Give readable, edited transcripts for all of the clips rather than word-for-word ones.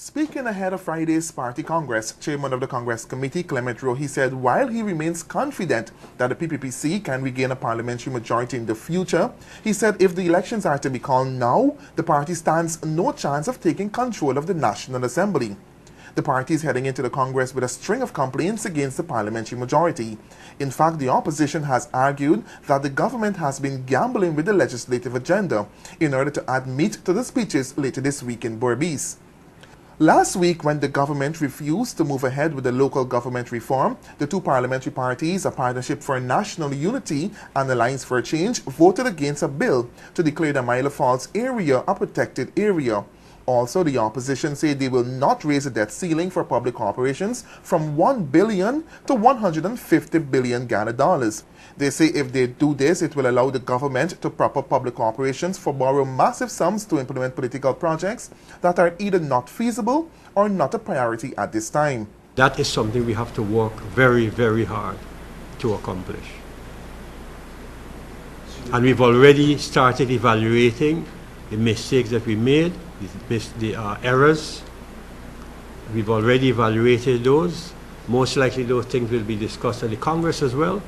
Speaking ahead of Friday's party Congress, Chairman of the Congress Committee, Clement Rohe, said while he remains confident that the PPP C can regain a parliamentary majority in the future, he said if the elections are to be called now, the party stands no chance of taking control of the National Assembly. The party is heading into the Congress with a string of complaints against the parliamentary majority. In fact, the opposition has argued that the government has been gambling with the legislative agenda in order to add meat to the speeches later this week in Berbice. Last week, when the government refused to move ahead with the local government reform, the two parliamentary parties, a Partnership for National Unity and Alliance for Change, voted against a bill to declare the Milo Falls area a protected area. Also, the opposition said they will not raise the debt ceiling for public corporations from $1 billion to $150 billion Ghana dollars. They say if they do this, it will allow the government to prop up public corporations for borrow massive sums to implement political projects that are either not feasible or not a priority at this time. That is something we have to work very, very hard to accomplish. And we've already started evaluating the mistakes that we made, the errors. We've already evaluated those. Most likely those things will be discussed at the Congress as well.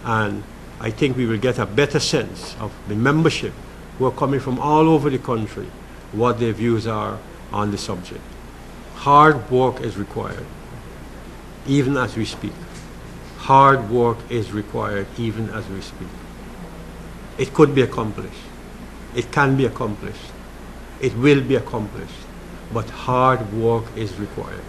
And I think we will get a better sense of the membership who are coming from all over the country, what their views are on the subject. Hard work is required, even as we speak. Hard work is required, even as we speak. It could be accomplished. It can be accomplished. It will be accomplished. But hard work is required.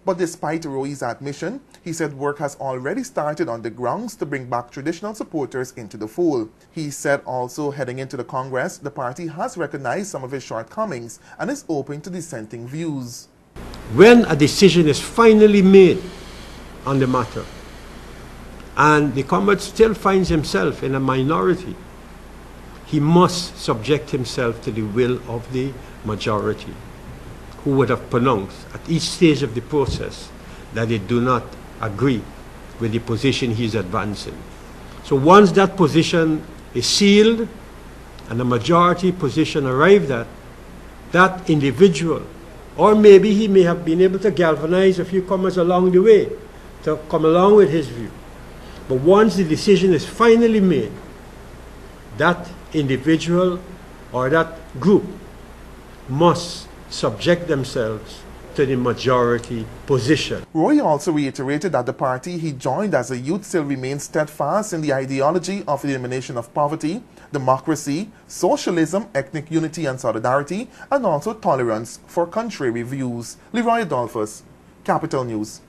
But despite Rohe's admission, he said work has already started on the grounds to bring back traditional supporters into the fold. He said also heading into the Congress, the party has recognized some of its shortcomings and is open to dissenting views. When a decision is finally made on the matter, and the comrade still finds himself in a minority, he must subject himself to the will of the majority, who would have pronounced at each stage of the process that they do not agree with the position he's advancing. So once that position is sealed and a majority position arrived at, that individual, or maybe he may have been able to galvanize a few comers along the way to come along with his view. But once the decision is finally made, that individual or that group must subject themselves to the majority position. Rohe also reiterated that the party he joined as a youth still remains steadfast in the ideology of the elimination of poverty, democracy, socialism, ethnic unity and solidarity, and also tolerance for contrary views. Leroy Adolphus, Capital News.